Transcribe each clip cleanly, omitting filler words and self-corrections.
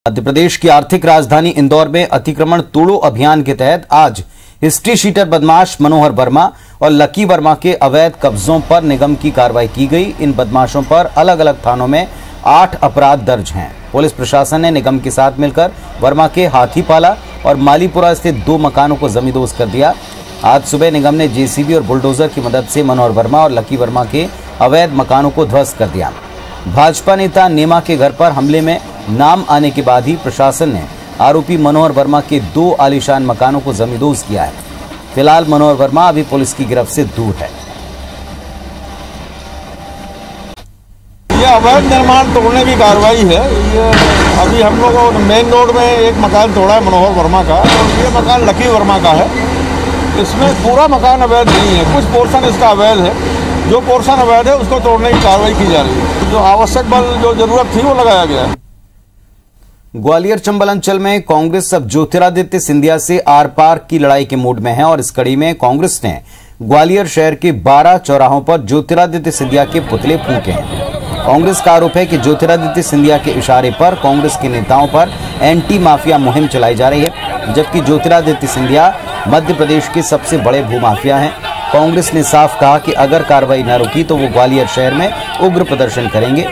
मध्य प्रदेश की आर्थिक राजधानी इंदौर में अतिक्रमण तोड़ो अभियान के तहत आज हिस्ट्री शीटर बदमाश मनोहर वर्मा और लकी वर्मा के अवैध कब्जों पर निगम की कार्रवाई की गई। इन बदमाशों पर अलग अलग थानों में 8 अपराध दर्ज हैं। पुलिस प्रशासन ने निगम के साथ मिलकर वर्मा के हाथीपाला और मालीपुरा स्थित 2 मकानों को जमींदोज कर दिया। आज सुबह निगम ने जेसीबी और बुलडोजर की मदद से मनोहर वर्मा और लकी वर्मा के अवैध मकानों को ध्वस्त कर दिया। भाजपा नेता नेमा के घर पर हमले में नाम आने के बाद ही प्रशासन ने आरोपी मनोहर वर्मा के 2 आलीशान मकानों को जमींदोज किया है। फिलहाल मनोहर वर्मा अभी पुलिस की गिरफ्त से दूर है। यह अवैध निर्माण तोड़ने की कार्रवाई है। अभी हम लोगों ने मेन रोड में एक मकान तोड़ा है मनोहर वर्मा का, और ये मकान लकी वर्मा का है। इसमें पूरा मकान अवैध नहीं है, कुछ पोर्शन इसका अवैध है। जो पोर्शन अवैध है उसको तोड़ने की कार्रवाई की जा रही है। जो आवश्यक बल, जो जरूरत थी, वो लगाया गया है। ग्वालियर चंबल अंचल में कांग्रेस अब ज्योतिरादित्य सिंधिया से आर पार की लड़ाई के मूड में है और इस कड़ी में कांग्रेस ने ग्वालियर शहर के 12 चौराहों पर ज्योतिरादित्य सिंधिया के पुतले फूंके हैं। कांग्रेस का आरोप है कि ज्योतिरादित्य सिंधिया के इशारे पर कांग्रेस के नेताओं पर एंटी माफिया मुहिम चलाई जा रही है, जबकि ज्योतिरादित्य सिंधिया मध्य प्रदेश के सबसे बड़े भूमाफिया हैं। कांग्रेस ने साफ कहा कि अगर कार्रवाई न रुकी तो वो ग्वालियर शहर में उग्र प्रदर्शन करेंगे।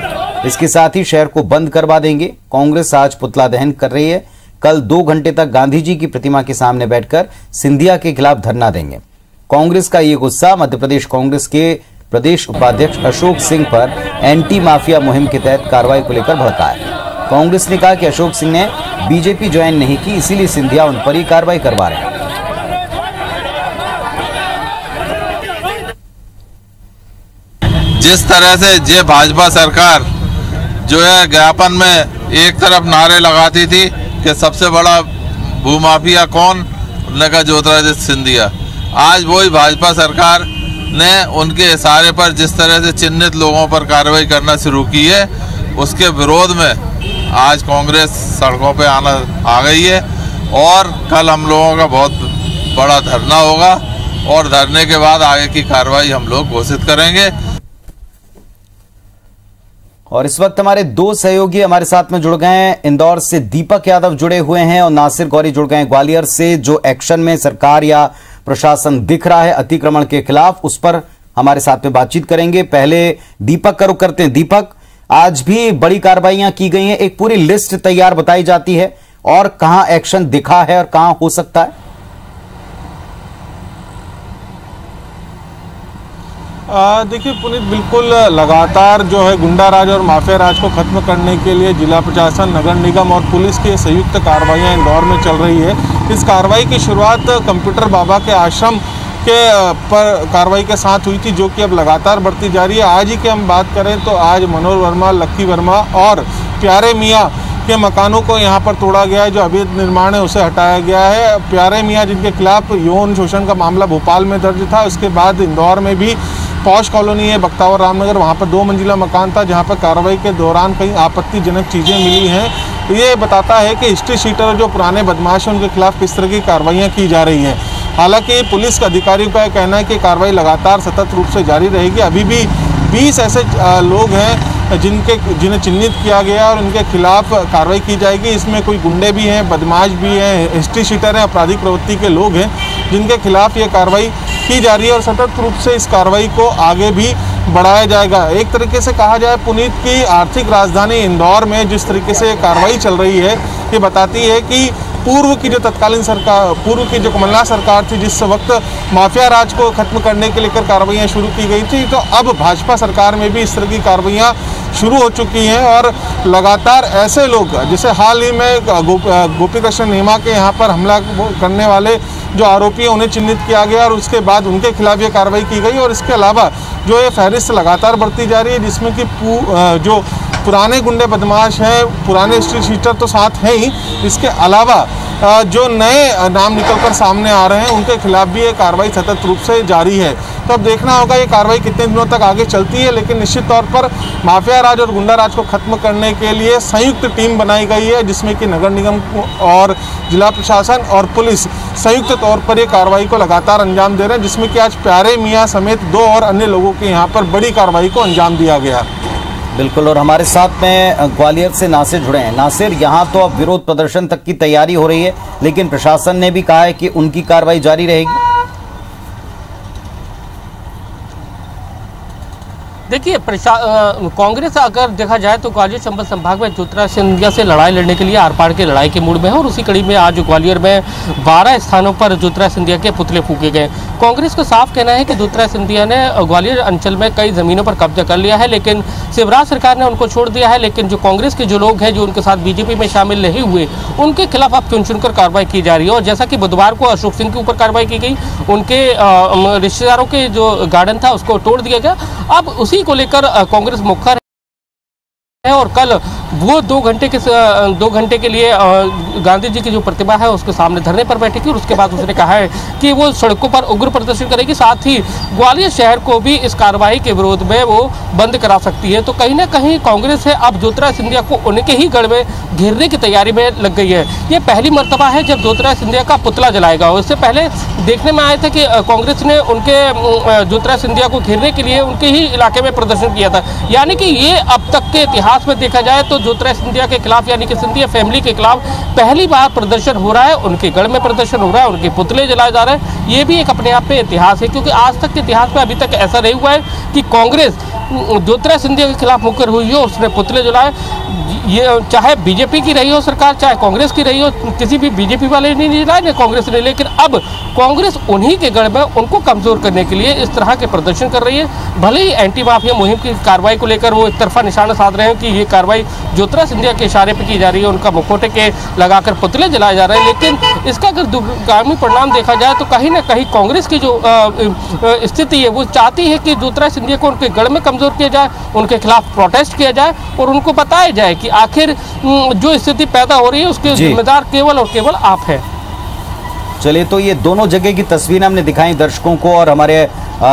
इसके साथ ही शहर को बंद करवा देंगे। कांग्रेस आज पुतला दहन कर रही है। कल 2 घंटे तक गांधी जी की प्रतिमा के सामने बैठकर सिंधिया के खिलाफ धरना देंगे। कांग्रेस का ये गुस्सा मध्य प्रदेश कांग्रेस के प्रदेश उपाध्यक्ष अशोक सिंह पर एंटी माफिया मुहिम के तहत कार्रवाई को लेकर भड़का है। कांग्रेस ने कहा कि अशोक सिंह ने बीजेपी ज्वाइन नहीं की, इसीलिए सिंधिया उन पर ही कार्रवाई करवा रहे हैं। जिस तरह से ये भाजपा सरकार जो है ज्ञापन में एक तरफ नारे लगाती थी कि सबसे बड़ा भूमाफिया कौन, उन्होंने कहा ज्योतिरादित्य सिंधिया। आज वही भाजपा सरकार ने उनके इशारे पर जिस तरह से चिन्हित लोगों पर कार्रवाई करना शुरू की है, उसके विरोध में आज कांग्रेस सड़कों पे आ गई है। और कल हम लोगों का बहुत बड़ा धरना होगा और धरने के बाद आगे की कार्रवाई हम लोग घोषित करेंगे। और इस वक्त हमारे 2 सहयोगी हमारे साथ में जुड़ गए हैं। इंदौर से दीपक यादव जुड़े हुए हैं और नासिर गौरी जुड़ गए हैं ग्वालियर से। जो एक्शन में सरकार या प्रशासन दिख रहा है अतिक्रमण के खिलाफ, उस पर हमारे साथ में बातचीत करेंगे। पहले दीपक का रुख करते हैं। दीपक, आज भी बड़ी कार्रवाइयां की गई हैं, एक पूरी लिस्ट तैयार बताई जाती है, और कहां एक्शन दिखा है और कहां हो सकता है? देखिए पुनीत, बिल्कुल लगातार जो है गुंडा राज और माफिया राज को खत्म करने के लिए जिला प्रशासन, नगर निगम और पुलिस की संयुक्त कार्रवाइयां इंदौर में चल रही है। इस कार्रवाई की शुरुआत कंप्यूटर बाबा के आश्रम के पर कार्रवाई के साथ हुई थी, जो कि अब लगातार बढ़ती जा रही है। आज ही की हम बात करें तो आज मनोहर वर्मा, लक्की वर्मा और प्यारे मियाँ के मकानों को यहाँ पर तोड़ा गया है। जो अवैध निर्माण है उसे हटाया गया है। प्यारे मियाँ जिनके खिलाफ यौन शोषण का मामला भोपाल में दर्ज था, उसके बाद इंदौर में भी पॉश कॉलोनी है बख्तावर रामनगर, वहाँ पर 2 मंजिला मकान था, जहाँ पर कार्रवाई के दौरान कई आपत्तिजनक चीज़ें मिली हैं। ये बताता है कि हिस्ट्री शीटर जो पुराने बदमाश हैं उनके खिलाफ किस तरह की कार्रवाइयाँ की जा रही हैं। हालांकि पुलिस अधिकारियों का कहना है कि कार्रवाई लगातार सतत रूप से जारी रहेगी। अभी भी 20 ऐसे लोग हैं जिन्हें चिन्हित किया गया और उनके खिलाफ कार्रवाई की जाएगी। इसमें कोई गुंडे भी हैं, बदमाश भी हैं, हिस्ट्री शीटर हैं, आपराधिक प्रवृत्ति के लोग हैं, जिनके खिलाफ ये कार्रवाई की जा रही है और सतत रूप से इस कार्रवाई को आगे भी बढ़ाया जाएगा। एक तरीके से कहा जाए पुनीत की आर्थिक राजधानी इंदौर में जिस तरीके से कार्रवाई चल रही है, ये बताती है कि पूर्व की जो तत्कालीन सरकार, पूर्व की जो कमलनाथ सरकार थी, जिस वक्त माफिया राज को खत्म करने के लेकर कार्रवाइयाँ शुरू की गई थी, तो अब भाजपा सरकार में भी इस तरह की कार्रवाइयाँ शुरू हो चुकी हैं। और लगातार ऐसे लोग, जैसे हाल ही में गोपी कृष्ण नेमा के यहाँ पर हमला करने वाले जो आरोपी हैं उन्हें चिन्हित किया गया और उसके बाद उनके खिलाफ ये कार्रवाई की गई। और इसके अलावा जो ये फहरिस्त लगातार बढ़ती जा रही है, जिसमें कि जो पुराने गुंडे बदमाश हैं, पुराने हिस्ट्री शीटर तो साथ हैं ही, इसके अलावा जो नए नाम निकलकर सामने आ रहे हैं उनके खिलाफ भी ये कार्रवाई सतत रूप से जारी है। तो अब देखना होगा ये कार्रवाई कितने दिनों तक आगे चलती है, लेकिन निश्चित तौर पर माफिया राज और गुंडा राज को खत्म करने के लिए संयुक्त टीम बनाई गई है, जिसमें कि नगर निगम और जिला प्रशासन और पुलिस संयुक्त तौर पर ये कार्रवाई को लगातार अंजाम दे रहे हैं, जिसमें कि आज प्यारे मियाँ समेत 2 और अन्य लोगों के यहाँ पर बड़ी कार्रवाई को अंजाम दिया गया। बिल्कुल, और हमारे साथ में ग्वालियर से नासिर जुड़े हैं। नासिर, यहाँ तो अब विरोध प्रदर्शन तक की तैयारी हो रही है, लेकिन प्रशासन ने भी कहा है कि उनकी कार्रवाई जारी रहेगी। देखिए, कांग्रेस अगर देखा जाए तो ग्वालियर चंबल संभाग में ज्योतिरादित्य सिंधिया से लड़ाई लड़ने के लिए आर पार के लड़ाई के मूड में है और उसी कड़ी में आज ग्वालियर में 12 स्थानों पर ज्योतिरादित्य सिंधिया के पुतले फूके गए। कांग्रेस का साफ कहना है कि ज्योतिरादित्य सिंधिया ने ग्वालियर अंचल में कई जमीनों पर कब्जा कर लिया है, लेकिन शिवराज सरकार ने उनको छोड़ दिया है। लेकिन जो कांग्रेस के जो लोग हैं जो उनके साथ बीजेपी में शामिल नहीं हुए, उनके खिलाफ अब चुन चुनकर कार्रवाई की जा रही है। और जैसा कि बुधवार को अशोक सिंह के ऊपर कार्रवाई की गई, उनके रिश्तेदारों के जो गार्डन था उसको तोड़ दिया गया। अब उसी को लेकर कांग्रेस मुखर है और कल वो 2 घंटे के लिए गांधी जी की जो प्रतिमा है उसके सामने धरने पर बैठेगी और उसके बाद उसने कहा है कि वो सड़कों पर उग्र प्रदर्शन करेगी। साथ ही ग्वालियर शहर को भी इस कार्रवाई के विरोध में वो बंद करा सकती है। तो कहीं ना कहीं कांग्रेस है अब ज्योतिरादित्य सिंधिया को उनके ही गढ़ में घेरने की तैयारी में लग गई है। ये पहली मर्तबा है जब ज्योतिरादित्य सिंधिया का पुतला जलाएगा। इससे पहले देखने में आया था कि कांग्रेस ने उनके ज्योतिरादित्य सिंधिया को घेरने के लिए उनके ही इलाके में प्रदर्शन किया था। यानी कि ये अब तक के इतिहास में देखा जाए तो ज्योतिरादित्य सिंधिया के खिलाफ यानी कि सिंधिया फैमिली के खिलाफ पहली बार प्रदर्शन हो रहा है, उनके गढ़ में प्रदर्शन हो रहा है, उनके पुतले जलाए जा रहे हैं। ये भी एक अपने आप में इतिहास है, क्योंकि आज तक के इतिहास में अभी तक ऐसा नहीं हुआ है कि कांग्रेस ज्योतिरादित्य सिंधिया के खिलाफ मुकर हुई हो, उसने पुतले जलाए। ये चाहे बीजेपी की रही हो सरकार, चाहे कांग्रेस की रही हो, किसी भी बीजेपी वाले ने नहीं जलाए, कांग्रेस ने। लेकिन अब कांग्रेस उन्हीं के गढ़ में उनको कमजोर करने के लिए इस तरह के प्रदर्शन कर रही है। भले ही एंटी माफिया मुहिम की कार्रवाई को लेकर वो एक तरफा निशाना साध रहे हैं कि ये कार्रवाई ज्योतिरादित्य सिंधिया के इशारे पर की जा रही है, उनका मुखौटे के लगाकर पुतले जलाए जा रहे हैं। लेकिन इसका अगर दूरगामी परिणाम देखा जाए तो कहीं ना कहीं कांग्रेस की जो स्थिति है वो चाहती है कि ज्योतिरादित्य सिंधिया को उनके गढ़ में कमजोर किया जाए, उनके खिलाफ प्रोटेस्ट किया जाए और उनको बताया जाए कि आखिर जो स्थिति पैदा हो रही है उसके जिम्मेदार केवल और केवल आप हैं। चलिए, तो ये दोनों जगह की तस्वीरें हमने दिखाई दर्शकों को और हमारे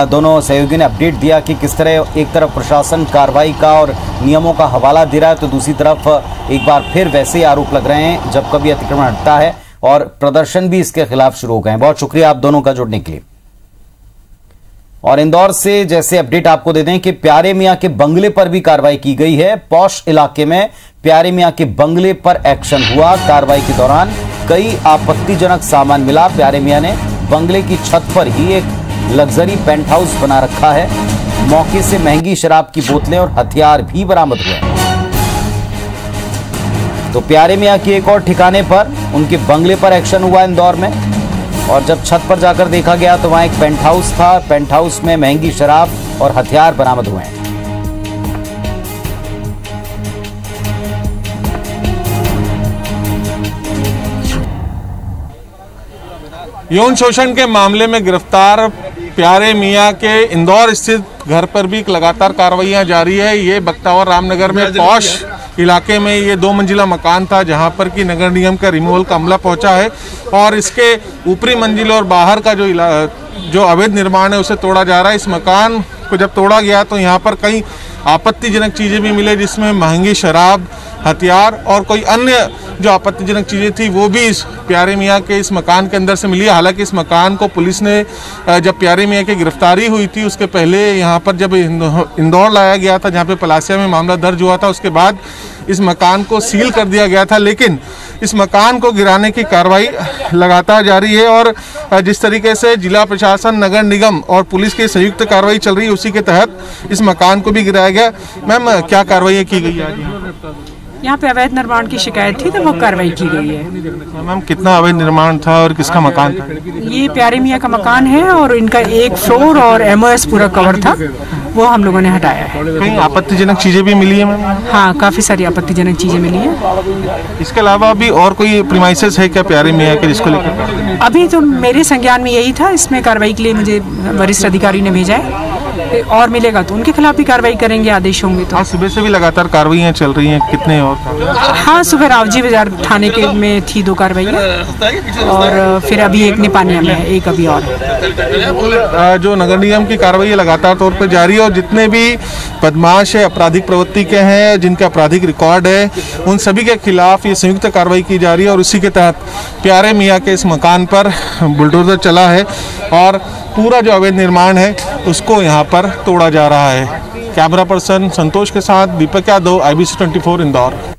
दोनों सहयोगी ने अपडेट दिया कि किस तरह एक तरफ प्रशासन कार्रवाई का और नियमों का हवाला दे रहा है, तो दूसरी तरफ एक बार फिर वैसे ही आरोप लग रहे हैं जब कभी अतिक्रमण हटता है और प्रदर्शन भी इसके खिलाफ शुरू हो गए हैं। बहुत शुक्रिया आप दोनों का जुड़ने के लिए। और इंदौर से जैसे अपडेट आपको दे दें कि प्यारे मियां के बंगले पर भी कार्रवाई की गई है। पौष इलाके में प्यारे मियां के बंगले पर एक्शन हुआ। कार्रवाई के दौरान कई आपत्तिजनक सामान मिला। प्यारे मियां ने बंगले की छत पर ही एक लग्जरी पेंट हाउस बना रखा है। मौके से महंगी शराब की बोतलें और हथियार भी बरामद हुए। तो प्यारे मियां की एक और ठिकाने पर उनके बंगले पर एक्शन हुआ इंदौर में, और जब छत पर जाकर देखा गया तो वहां एक पेंट हाउस था। पेंट हाउस में महंगी शराब और हथियार बरामद हुए हैं। यौन शोषण के मामले में गिरफ्तार प्यारे मियां के इंदौर स्थित घर पर भी लगातार कार्रवाइयां जारी है। ये बख्तावर रामनगर में पौष इलाके में ये 2 मंजिला मकान था जहां पर कि नगर निगम का रिमूवल का अमला पहुंचा है और इसके ऊपरी मंजिल और बाहर का जो अवैध निर्माण है उसे तोड़ा जा रहा है। इस मकान को जब तोड़ा गया तो यहाँ पर कई आपत्तिजनक चीज़ें भी मिले, जिसमें महंगी शराब, हथियार और कोई अन्य जो आपत्तिजनक चीज़ें थी वो भी इस प्यारे मियां के इस मकान के अंदर से मिली। हालांकि इस मकान को पुलिस ने जब प्यारे मियां की गिरफ्तारी हुई थी उसके पहले यहाँ पर जब इंदौर लाया गया था जहाँ पे पलासिया में मामला दर्ज हुआ था, उसके बाद इस मकान को सील कर दिया गया था। लेकिन इस मकान को गिराने की कार्रवाई लगातार जारी है और जिस तरीके से जिला प्रशासन, नगर निगम और पुलिस की संयुक्त कार्रवाई चल रही है उसी के तहत इस मकान को भी गिराया गया। मैम, क्या कार्रवाई की गई आज? यहाँ पे अवैध निर्माण की शिकायत थी तो वो कार्रवाई की गई है। मैम, कितना अवैध निर्माण था और किसका मकान था? ये प्यारे मियां का मकान है और इनका 1 फ्लोर और MOS पूरा कवर था, वो हम लोगों ने हटाया है। कहीं आपत्तिजनक चीजें भी मिली है मैम? हाँ, काफी सारी आपत्तिजनक चीजें मिली है। इसके अलावा भी और कोई प्रीमाइसेस है क्या प्यारे मियां के जिसको लेकर? अभी तो मेरे संज्ञान में यही था। इसमें कार्रवाई के लिए मुझे वरिष्ठ अधिकारी ने भेजा है, और मिलेगा तो उनके खिलाफ भी कार्रवाई करेंगे, आदेश होंगे तो। आज सुबह से भी लगातार कार्रवाइयां चल रही हैं, कितने और? हाँ, सुबह रावजी बाजार थाने के में थी 2 कार्रवाइयाँ और फिर अभी एक निपानिया में है, एक अभी और है। जो नगर निगम की कार्रवाई लगातार तौर पर जारी है और जितने भी बदमाश है, आपराधिक प्रवृत्ति के हैं, जिनका आपराधिक रिकॉर्ड है, उन सभी के खिलाफ ये संयुक्त कार्रवाई की जा रही है और उसी के तहत प्यारे मियां के इस मकान पर बुलडोजर चला है और पूरा जो अवैध निर्माण है उसको यहाँ पर तोड़ा जा रहा है। कैमरा पर्सन संतोष के साथ दीपक यादव, IBC 24 इंदौर।